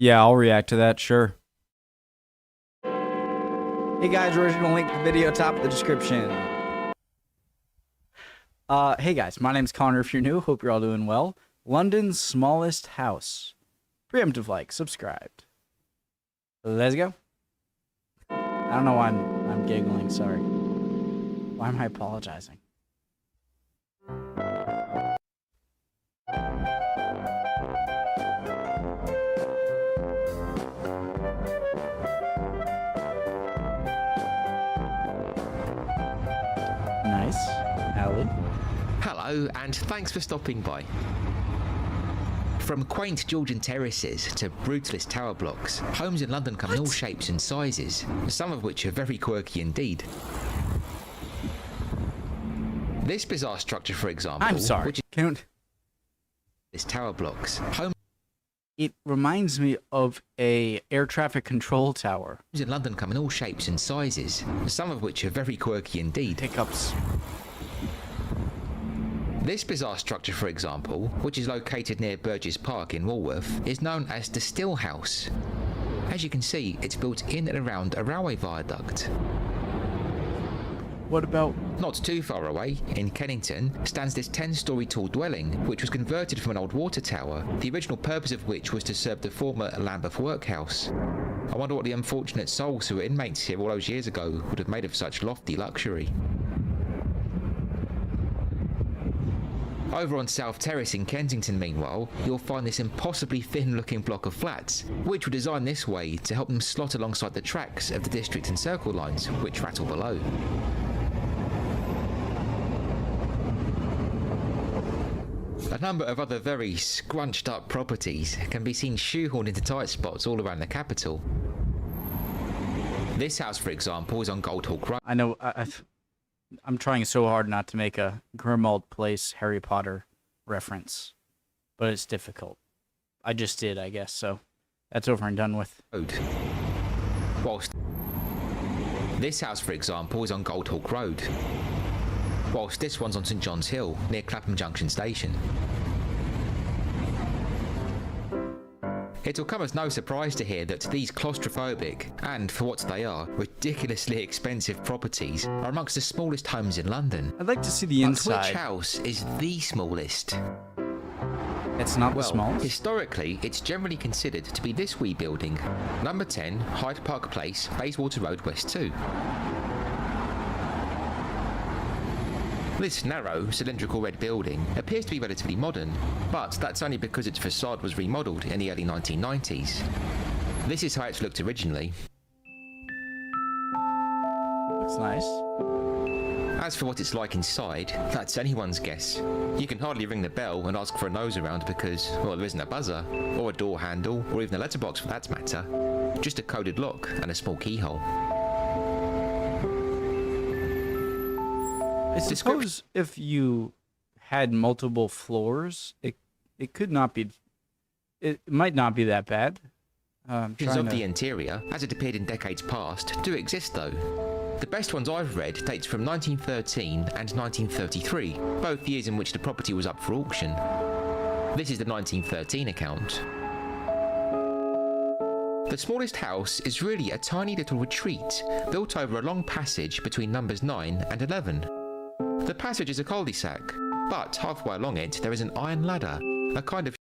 Yeah, I'll react to that, sure. Hey guys, original link to the video top of the description. Hey guys, my name's Connor if you're new. Hope you're all doing well. London's smallest house. Preemptive like, subscribed. Let's go. I don't know why I'm giggling, sorry. Why am I apologizing? Nice. Alley. Hello, and thanks for stopping by. From quaint Georgian terraces to brutalist tower blocks, homes in London come in all shapes and sizes, some of which are very quirky indeed. This bizarre structure, for example, I'm sorry. which is tower blocks, It reminds me of a air traffic control tower. homes in London come in all shapes and sizes, some of which are very quirky indeed. Hiccups. This bizarre structure, for example, which is located near Burgess Park in Walworth, is known as the Still House. As you can see, it's built in and around a railway viaduct. What about... Not too far away, in Kennington, stands this 10-storey tall dwelling, which was converted from an old water tower, the original purpose of which was to serve the former Lambeth workhouse. I wonder what the unfortunate souls who were inmates here all those years ago would have made of such lofty luxury. Over on South Terrace in Kensington, meanwhile, you'll find this impossibly thin-looking block of flats, which were designed this way to help them slot alongside the tracks of the District and Circle lines, which rattle below. A number of other very scrunched up properties can be seen shoehorned into tight spots all around the capital. This house, for example, is on Goldhawk Road. I know, I'm trying so hard not to make a Grimmauld Place Harry Potter reference, but it's difficult. I just did, I guess, so that's over and done with. Whilst this house, for example, is on Goldhawk Road, whilst this one's on St John's Hill, near Clapham Junction Station. It'll come as no surprise to hear that these claustrophobic, and for what they are, ridiculously expensive properties are amongst the smallest homes in London. I'd like to see the But inside. which house is the smallest? It's not the Well, smallest? historically, it's generally considered to be this wee building, number 10, Hyde Park Place, Bayswater Road, West 2. This narrow, cylindrical red building appears to be relatively modern, but that's only because its facade was remodelled in the early 1990s. This is how it's looked originally. Looks nice. As for what it's like inside, that's anyone's guess. You can hardly ring the bell and ask for a nose around because, well, there isn't a buzzer, or a door handle, or even a letterbox for that matter. Just a coded lock and a small keyhole. I suppose if you had multiple floors, it could not be... It might not be that bad. Versions of the interior, as it appeared in decades past, do exist though. The best ones I've read dates from 1913 and 1933, both years in which the property was up for auction. This is the 1913 account. The smallest house is really a tiny little retreat, built over a long passage between numbers 9 and 11. The passage is a cul-de-sac, but halfway along it there is an iron ladder, a kind of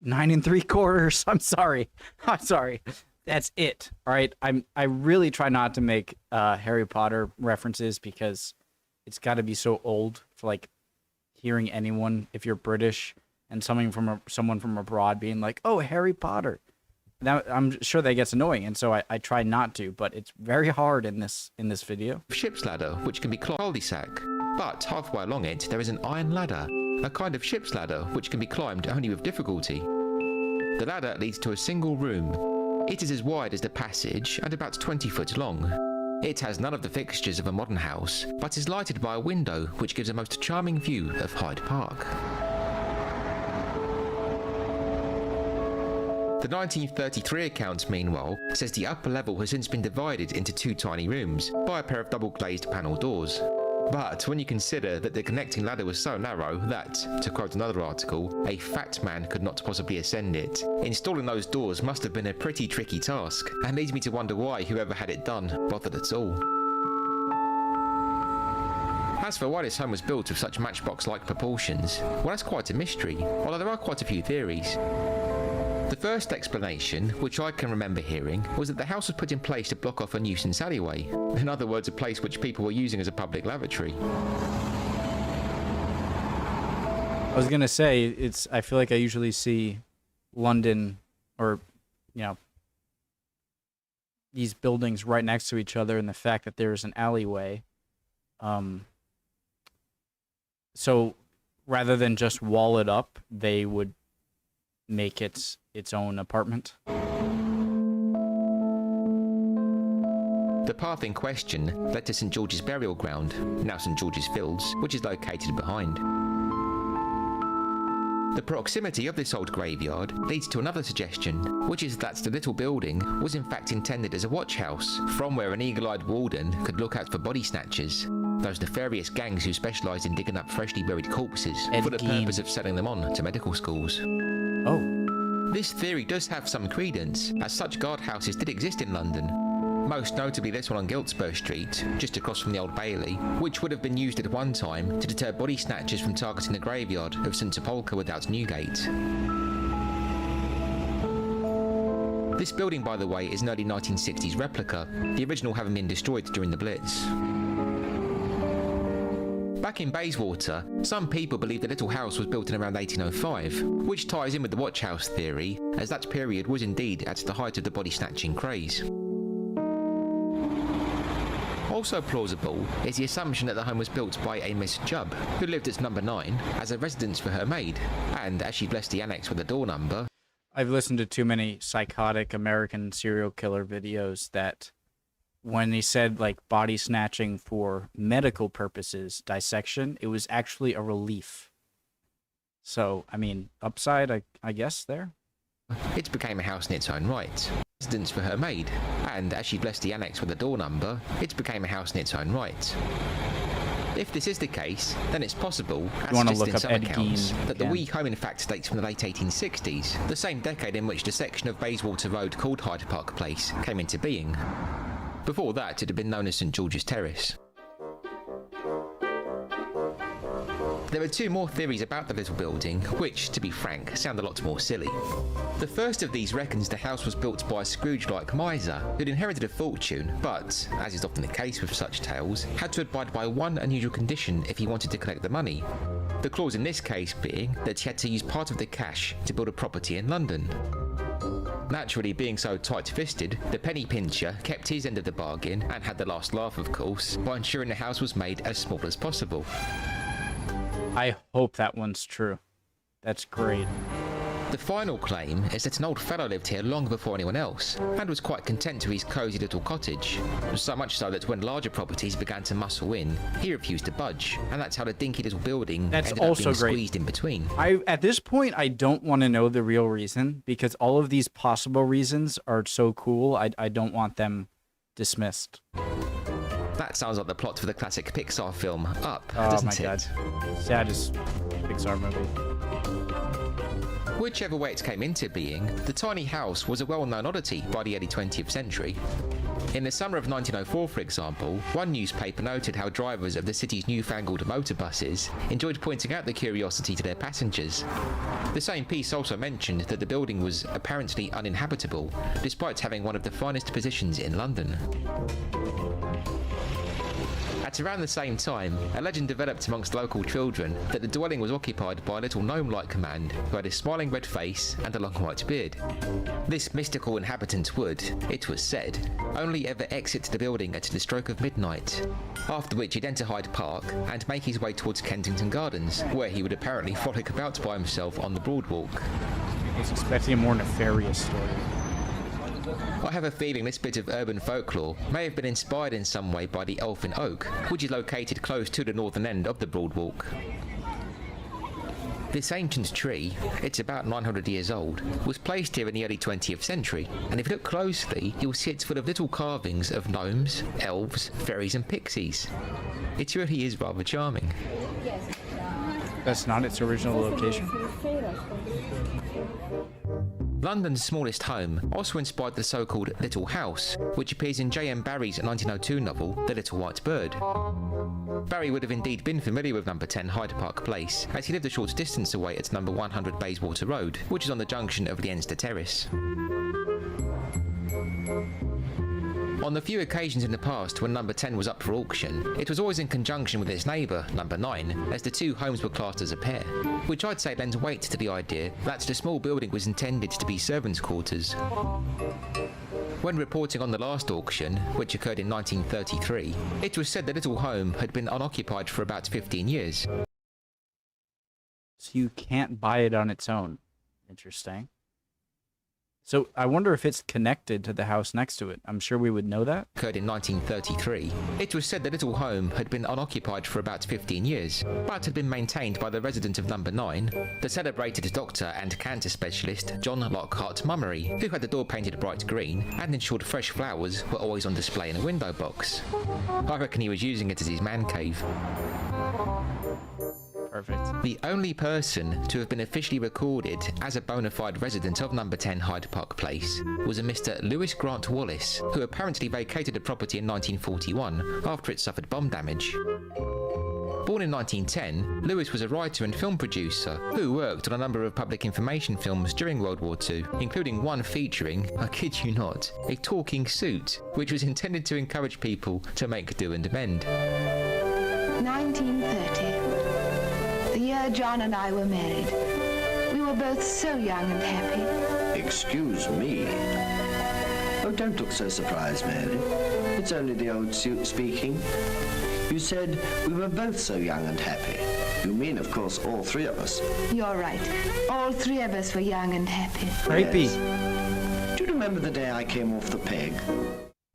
9 3/4. I'm sorry. I'm sorry. That's it. All right. I really try not to make Harry Potter references because it's got to be so old for like hearing anyone, if you're British and someone from abroad being like, "Oh, Harry Potter." Now I'm sure that gets annoying, and so I try not to, but it's very hard in this video. ship's ladder, which can be climbed cul-de-sac, but halfway along it there is an iron ladder, a kind of ship's ladder which can be climbed only with difficulty. The ladder leads to a single room. It is as wide as the passage and about 20 foot long. It has none of the fixtures of a modern house, but is lighted by a window which gives a most charming view of Hyde Park. The 1933 account, meanwhile, says the upper level has since been divided into two tiny rooms by a pair of double glazed panel doors. But when you consider that the connecting ladder was so narrow that, to quote another article, a fat man could not possibly ascend it, installing those doors must have been a pretty tricky task, and leads me to wonder why whoever had it done bothered at all. As for why this home was built with such matchbox-like proportions, well, that's quite a mystery, although there are quite a few theories. The first explanation, which I can remember hearing, was that the house was put in place to block off a nuisance alleyway. In other words, a place which people were using as a public lavatory. I was gonna say, I feel like I usually see London, or, you know, these buildings right next to each other, and the fact that there's an alleyway. So rather than just wall it up, they would make its own apartment. The path in question led to St George's Burial Ground, now St George's Fields, which is located behind. The proximity of this old graveyard leads to another suggestion, which is that the little building was in fact intended as a watch house, from where an eagle-eyed warden could look out for body snatchers, those nefarious gangs who specialised in digging up freshly buried corpses for the purpose of selling them on to medical schools. Oh. This theory does have some credence, as such guardhouses did exist in London, most notably this one on Giltspur Street, just across from the Old Bailey, which would have been used at one time to deter body snatchers from targeting the graveyard of St Sepulchre without Newgate. This building, by the way, is an early 1960s replica, the original having been destroyed during the Blitz. Back in Bayswater, some people believe the little house was built in around 1805, which ties in with the watch house theory, as that period was indeed at the height of the body snatching craze. Also plausible is the assumption that the home was built by a Miss Jubb, who lived at number 9 as a residence for her maid, and as she blessed the annex with a door number. I've listened to too many psychotic American serial killer videos that when they said like body snatching for medical purposes, dissection, it was actually a relief. So, I mean, upside, I guess there. It became a house in its own right. Residence for her maid, and as she blessed the annex with a door number, it became a house in its own right. If this is the case, then it's possible, as suggested in some accounts, that the wee home in fact dates from the late 1860s, the same decade in which the section of Bayswater Road called Hyde Park Place came into being. Before that, it had been known as St George's Terrace. There are two more theories about the little building, which, to be frank, sound a lot more silly. The first of these reckons the house was built by a Scrooge-like miser who'd inherited a fortune, but, as is often the case with such tales, had to abide by one unusual condition if he wanted to collect the money. The clause in this case being that he had to use part of the cash to build a property in London. Naturally, being so tight-fisted, the penny pincher kept his end of the bargain and had the last laugh, of course, by ensuring the house was made as small as possible. I hope that one's true. That's great. The final claim is that an old fellow lived here long before anyone else, and was quite content to his cosy little cottage. So much so that when larger properties began to muscle in, he refused to budge, and that's how the dinky little building ended up being squeezed in between. At this point, I don't want to know the real reason, because all of these possible reasons are so cool, I don't want them dismissed. That sounds like the plot for the classic Pixar film Up, doesn't it? Oh my god. Saddest Pixar movie. Whichever way it came into being, the tiny house was a well-known oddity by the early 20th century. In the summer of 1904, for example, one newspaper noted how drivers of the city's newfangled motor buses enjoyed pointing out the curiosity to their passengers. The same piece also mentioned that the building was apparently uninhabitable, despite having one of the finest positions in London. At around the same time, a legend developed amongst local children that the dwelling was occupied by a little gnome-like man who had a smiling red face and a long white beard. This mystical inhabitant would, it was said, only ever exit the building at the stroke of midnight, after which he'd enter Hyde Park and make his way towards Kensington Gardens, where he would apparently frolic about by himself on the Broadwalk. I was expecting a more nefarious story. I have a feeling this bit of urban folklore may have been inspired in some way by the Elfin Oak, which is located close to the northern end of the Broadwalk. This ancient tree, it's about 900 years old, was placed here in the early 20th century, and if you look closely, you'll see it's full of little carvings of gnomes, elves, fairies and pixies. It really is rather charming. That's not its original location. London's smallest home also inspired the so-called Little House, which appears in J.M. Barrie's 1902 novel, The Little White Bird. Barrie would have indeed been familiar with number 10 Hyde Park Place, as he lived a short distance away at number 100 Bayswater Road, which is on the junction of Leinster Terrace. On the few occasions in the past when number 10 was up for auction, it was always in conjunction with its neighbour, number 9, as the two homes were classed as a pair, which I'd say lends weight to the idea that the small building was intended to be servants' quarters. When reporting on the last auction, which occurred in 1933, it was said the little home had been unoccupied for about 15 years. So you can't buy it on its own. Interesting. So I wonder if it's connected to the house next to it. I'm sure we would know that. Occurred in 1933. It was said the little home had been unoccupied for about 15 years, but had been maintained by the resident of number 9, the celebrated doctor and cancer specialist John Lockhart Mummery, who had the door painted bright green and ensured fresh flowers were always on display in a window box. I reckon he was using it as his man cave. Perfect. The only person to have been officially recorded as a bona fide resident of number 10 Hyde Park Place was a Mr. Lewis Grant Wallace, who apparently vacated the property in 1941 after it suffered bomb damage. Born in 1910, Lewis was a writer and film producer who worked on a number of public information films during World War II, including one featuring, I kid you not, a talking suit, which was intended to encourage people to make do and amend. 1930. The year John and I were married. We were both so young and happy. Excuse me. Oh, don't look so surprised, Mary. It's only the old suit speaking. You said we were both so young and happy. You mean, of course, all three of us. You're right. All three of us were young and happy. Creepy. Yes. Do you remember the day I came off the peg?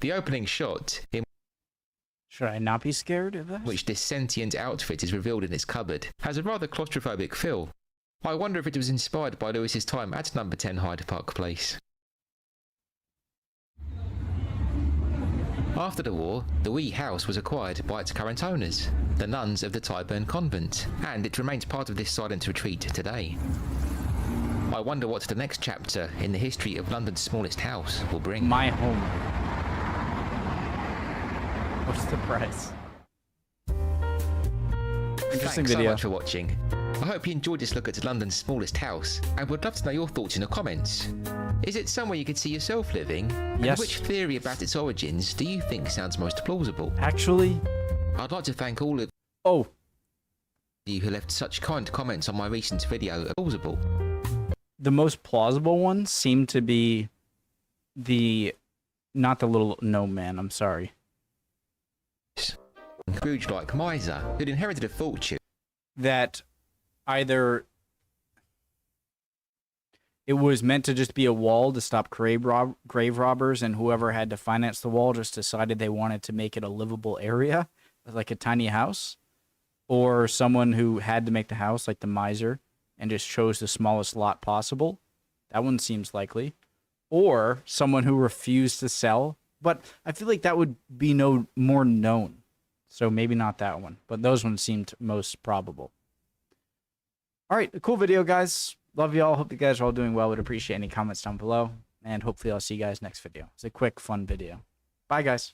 The opening shot, in Should I not be scared of that? which this sentient outfit is revealed in its cupboard, has a rather claustrophobic feel. I wonder if it was inspired by Lewis's time at number 10 Hyde Park Place. After the war, the wee house was acquired by its current owners, the nuns of the Tyburn Convent, and it remains part of this silent retreat today. I wonder what the next chapter in the history of London's smallest house will bring. My home. What's the price? Interesting Thanks so video. much for watching. I hope you enjoyed this look at London's smallest house, and would love to know your thoughts in the comments. Is it somewhere you could see yourself living? Yes. And which theory about its origins do you think sounds most plausible? Actually, I'd like to thank all of oh, you who left such kind comments on my recent video of plausible. the most plausible ones seem to be not the little gnome man. I'm sorry. Scrooge-like miser who'd inherited a fortune. That either it was meant to just be a wall to stop grave robbers, and whoever had to finance the wall just decided they wanted to make it a livable area, like a tiny house, or someone who had to make the house, like the miser, and just chose the smallest lot possible. That one seems likely. Or someone who refused to sell, but I feel like that would be no more known. So maybe not that one, but those ones seemed most probable. All right, cool video, guys. Love y'all. Hope you guys are all doing well. Would appreciate any comments down below, and hopefully I'll see you guys next video. It's a quick, fun video. Bye, guys.